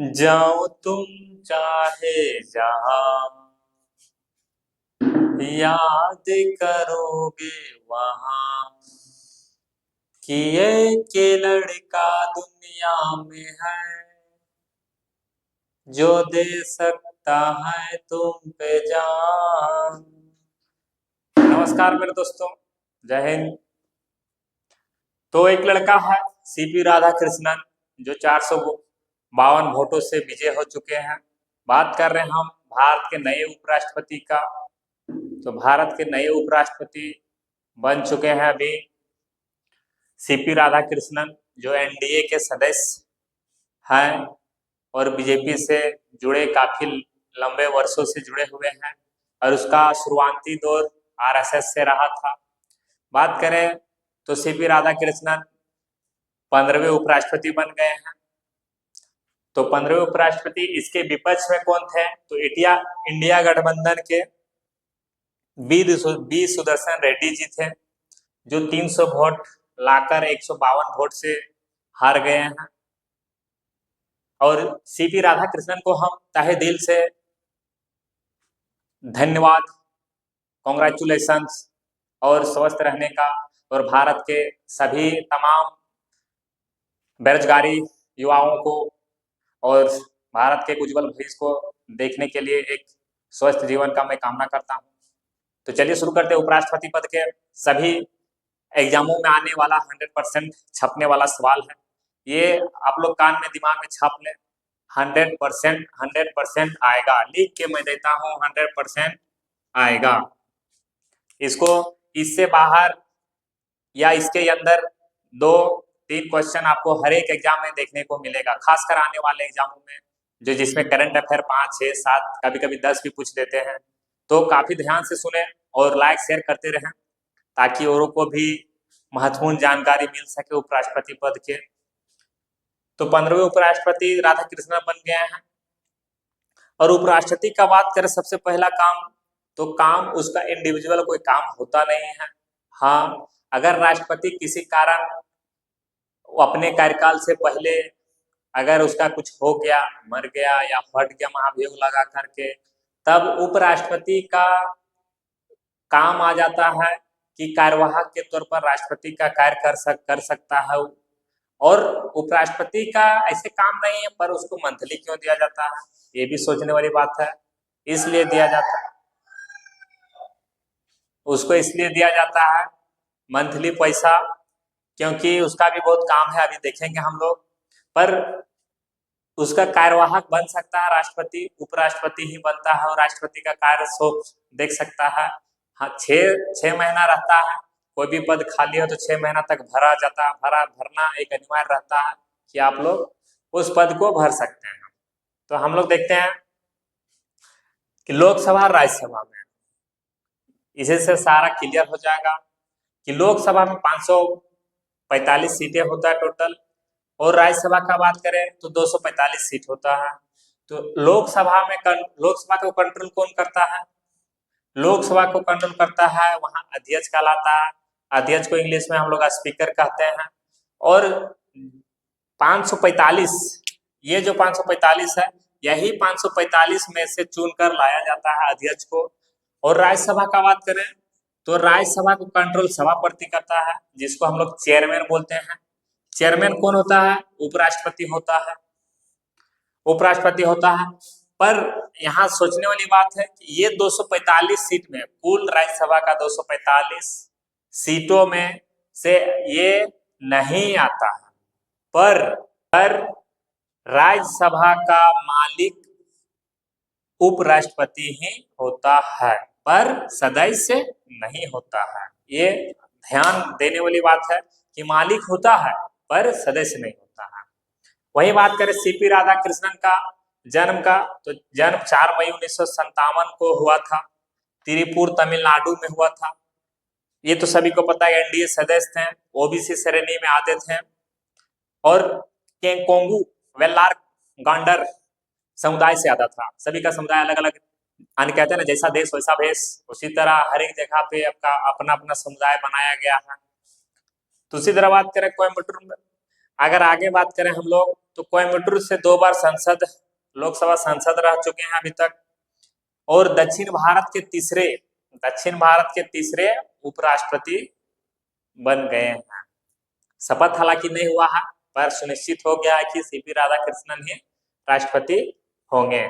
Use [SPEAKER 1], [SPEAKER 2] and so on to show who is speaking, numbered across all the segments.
[SPEAKER 1] जाओ तुम चाहे जहां, याद करोगे वहां कि ये के लड़का दुनिया में है जो दे सकता है तुम पे जान। नमस्कार मेरे दोस्तों, जय हिंद। तो एक लड़का है सीपी राधाकृष्णन जो 452 वोटों से विजय हो चुके हैं। बात कर रहे हैं हम भारत के नए उपराष्ट्रपति का। तो भारत के नए उपराष्ट्रपति बन चुके हैं अभी सीपी राधाकृष्णन, जो एनडीए के सदस्य हैं और बीजेपी से जुड़े काफी लंबे वर्षों से जुड़े हुए हैं और उसका शुरुआती दौर आरएसएस से रहा था। बात करें तो सीपी राधाकृष्णन 15वें उपराष्ट्रपति बन गए हैं। तो 15वें उपराष्ट्रपति, इसके विपक्ष में कौन थे? तो इंडिया गठबंधन के बी सुदर्शन रेड्डी जी थे, जो 300 वोट लाकर 152 वोट से हार गए हैं। और सीपी राधाकृष्णन को हम तहे दिल से धन्यवाद, कॉन्ग्रेचुलेशंस और स्वस्थ रहने का, और भारत के सभी तमाम बेरोजगारी युवाओं को और भारत के उज्जवल भविष्य को देखने के लिए एक स्वस्थ जीवन का मैं कामना करता हूं। तो चलिए शुरू करते हैं। उपराष्ट्रपति पद के सभी एग्जामों में आने वाला 100% छपने वाला सवाल है। ये आप लोग कान में दिमाग में छाप लें। 100% आएगा, लिख के मैं देता हूं, 100% आएगा। इसको इससे बाहर या इसके अंदर 2-3 क्वेश्चन आपको हर एक एग्जाम में देखने को मिलेगा, खासकर आने वाले एग्जामों में जो जिसमें करंट अफेयर 5, 6, 7, कभी कभी 10 भी पूछ देते हैं। तो काफी ध्यान से सुने और लाइक शेयर करते रहें ताकि औरों को भी महत्वपूर्ण जानकारी मिल सके उपराष्ट्रपति पद के। तो 15वें उपराष्ट्रपति राधाकृष्णन बन गए हैं। और उपराष्ट्रपति का बात करें, सबसे पहला काम, तो काम उसका इंडिविजुअल कोई काम होता नहीं है। हाँ, अगर राष्ट्रपति किसी कारण अपने कार्यकाल से पहले अगर उसका कुछ हो गया, मर गया या फट गया महाभियोग लगा करके, तब उपराष्ट्रपति का काम आ जाता है कि कार्यवाहक के तौर पर राष्ट्रपति का कार्य कर सकता है। और उपराष्ट्रपति का ऐसे काम नहीं है, पर उसको मंथली क्यों दिया जाता है, ये भी सोचने वाली बात है। इसलिए दिया जाता है, उसको इसलिए दिया जाता है मंथली पैसा, क्योंकि उसका भी बहुत काम है, अभी देखेंगे हम लोग। पर उसका कार्यवाहक बन सकता है राष्ट्रपति, उपराष्ट्रपति ही बनता है और राष्ट्रपति का कार्य सौंप देख सकता है। हाँ, 6 महीना रहता है, कोई भी पद खाली हो तो 6 महीना तक भरना एक अनिवार्य रहता है कि आप लोग उस पद को भर सकते हैं। तो हम लोग देखते हैं कि लोकसभा राज्यसभा में इसी से सारा क्लियर हो जाएगा कि लोकसभा में 545 सीटें होता है टोटल, और राज्यसभा का बात करें तो 245 सीट होता है। तो लोकसभा को कंट्रोल कौन करता है? लोकसभा को कंट्रोल करता है वहां अध्यक्ष कहलाता है। अध्यक्ष को इंग्लिश में हम लोग स्पीकर कहते हैं। और 545, ये जो 545 है, यही 545 में से चुनकर लाया जाता है अध्यक्ष को। और राज्यसभा का बात करें तो राज्यसभा को कंट्रोल सभापति करता है, जिसको हम लोग चेयरमैन बोलते हैं। चेयरमैन कौन होता है? उपराष्ट्रपति होता है, उपराष्ट्रपति होता है। पर यहाँ सोचने वाली बात है कि ये 245 सीट में, कुल राज्यसभा का 245 सीटों में से ये नहीं आता है। पर राज्यसभा का मालिक उपराष्ट्रपति ही होता है, पर सदस्य नहीं होता है। ये ध्यान देने वाली बात है कि मालिक होता है पर सदस्य नहीं होता है। वही बात करें सीपी राधाकृष्णन का जन्म का, तो जन्म 4 मई 1957 को हुआ था, तिरुपुर तमिलनाडु में हुआ था। ये तो सभी को पता है, एनडीए सदस्य थे, ओबीसी श्रेणी में आते थे। और केंगकोंगू वेल्लार गांडर समुदाय से आता था। सभी का समुदाय अलग अलग, कहते हैं ना, जैसा देश वैसा भेष, उसी तरह हर एक जगह पे अपना अपना समुदाय बनाया गया है। दूसरी तरह बात करें कोयम्बटूर में, अगर आगे बात करें हम लोग तो कोयम्बटूर से 2 बार संसद लोकसभा सांसद रह चुके हैं अभी तक, और दक्षिण भारत के तीसरे उपराष्ट्रपति बन गए हैं। शपथ हालांकि नहीं हुआ है, पर सुनिश्चित हो गया है कि सीपी राधाकृष्णन ही राष्ट्रपति होंगे।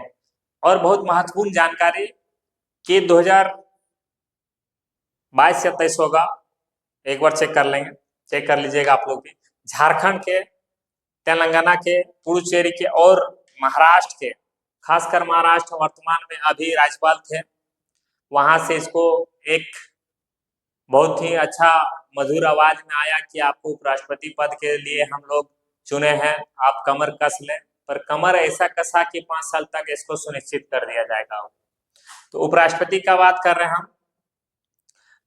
[SPEAKER 1] और बहुत महत्वपूर्ण जानकारी कि 2022 या 23 होगा, एक बार चेक कर लीजिएगा आप लोग भी। झारखंड के, तेलंगाना के, पुडुचेरी के और महाराष्ट्र के, खासकर महाराष्ट्र वर्तमान में अभी राज्यपाल थे, वहां से इसको एक बहुत ही अच्छा मधुर आवाज में आया कि आपको उपराष्ट्रपति पद के लिए हम लोग चुने हैं, आप कमर कस लें। पर कमर ऐसा कसा कि 5 साल तक इसको सुनिश्चित कर दिया जाएगा। तो उपराष्ट्रपति का बात कर रहे हैं हम,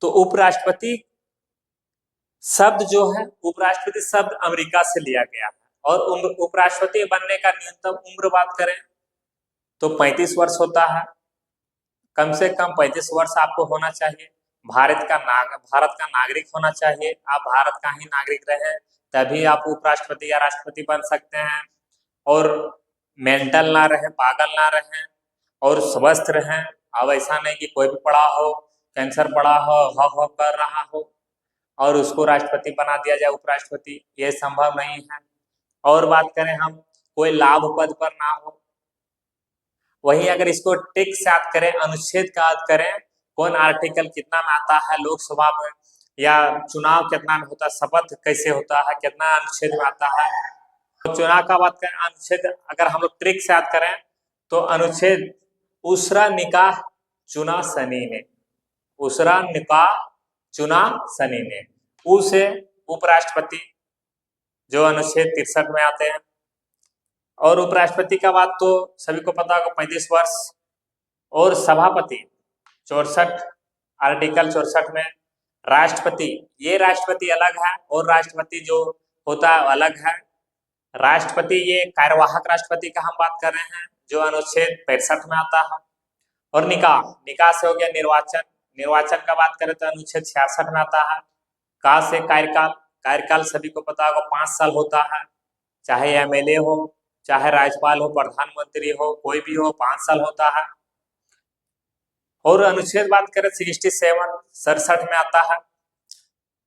[SPEAKER 1] तो उपराष्ट्रपति शब्द जो है, उपराष्ट्रपति शब्द अमेरिका से लिया गया है। और उपराष्ट्रपति बनने का न्यूनतम उम्र बात करें तो 35 वर्ष होता है। कम से कम 35 वर्ष आपको होना चाहिए। भारत का नागरिक होना चाहिए। आप भारत का ही नागरिक रहे तभी आप उपराष्ट्रपति या राष्ट्रपति बन सकते हैं। और मेंटल ना रहे, पागल ना रहे और स्वस्थ रहें। अब ऐसा नहीं कि कोई भी पड़ा हो, कैंसर पड़ा हो कर रहा हो और उसको राष्ट्रपति बना दिया जाए उपराष्ट्रपति, ये संभव नहीं है। और बात करें हम, कोई लाभ पद पर ना हो। वहीं अगर इसको टिक से याद करें, अनुच्छेद का याद करें, कौन आर्टिकल कितना में आता है लोकसभा में, या चुनाव कितना में होता है, शपथ कैसे होता है, कितना अनुच्छेद में आता है। तो चुनाव का बात करें, अनुच्छेद अगर हम लोग ट्रिक से याद करें तो अनुच्छेद उसरा निकाह चुना सनी ने, उसरा निकाह चुना सनी ने, उसे उपराष्ट्रपति जो अनुच्छेद 63 में आते हैं। और उपराष्ट्रपति का बात तो सभी को पता होगा, 35 वर्ष। और सभापति 64, आर्टिकल 64 में। राष्ट्रपति, ये राष्ट्रपति अलग है और राष्ट्रपति जो होता है अलग है। राष्ट्रपति ये कार्यवाहक राष्ट्रपति का हम बात कर रहे हैं जो अनुच्छेद 65 में आता है। और निकाह से हो गया निर्वाचन का बात करें तो अनुच्छेद 66 में आता है। का से कार्यकाल सभी को पता होगा 5 साल होता है, चाहे एमएलए हो, चाहे राज्यपाल हो, प्रधानमंत्री हो, कोई भी हो, 5 साल होता है। और अनुच्छेद बात करें 67 में आता है।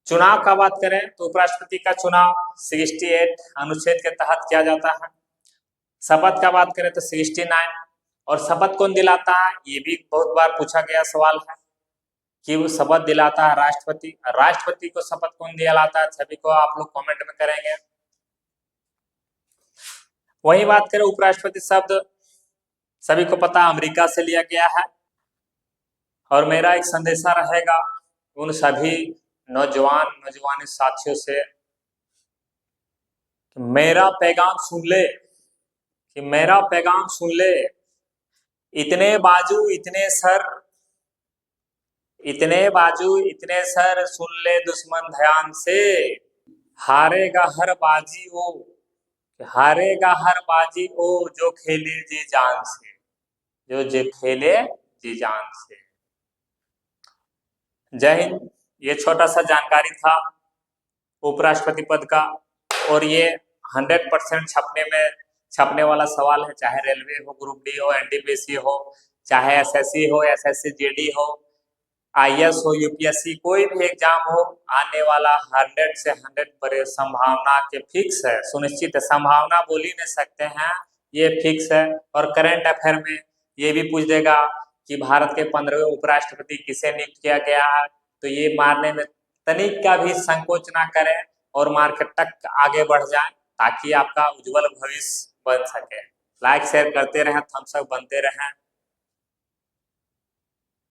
[SPEAKER 1] चुनाव का बात करें तो उपराष्ट्रपति का चुनाव 68 अनुच्छेद के तहत किया जाता है। शपथ का बात करें तो 69। और शपथ कौन दिलाता है, ये भी बहुत बार पूछा गया सवाल है कि वो शपथ दिलाता है राष्ट्रपति को शपथ कौन दिलाता है, सभी को आप लोग कमेंट में करेंगे। वही बात करें, उपराष्ट्रपति शब्द सभी को पता अमेरिका से लिया गया है। और मेरा एक संदेशा रहेगा उन सभी नौजवान साथियों से, मेरा पैगाम सुन ले, इतने बाजू इतने सर, सुन ले दुश्मन ध्यान से, हारेगा हर बाजी ओ जो खेले जी जान से। जय हिंद। ये छोटा सा जानकारी था उपराष्ट्रपति पद का, और ये 100% छपने वाला सवाल है, चाहे रेलवे हो, ग्रुप डी हो, एनटीपीसी हो, चाहे एसएससी हो, एसएससी जीडी हो, आईएएस हो, यूपीएससी, कोई भी एग्जाम हो, आने वाला 100 से 100 संभावना के फिक्स है, सुनिश्चित है। संभावना बोल ही नहीं सकते हैं, ये फिक्स है। और करंट अफेयर में ये भी पूछ देगा कि भारत के 15वें उपराष्ट्रपति किसे नियुक्त किया गया है, तो ये मारने में तनिक का भी संकोच ना करें और मार के टक आगे बढ़ जाए ताकि आपका उज्जवल भविष्य बन सके। लाइक शेयर करते रहें, थम्स अप बनते रहें।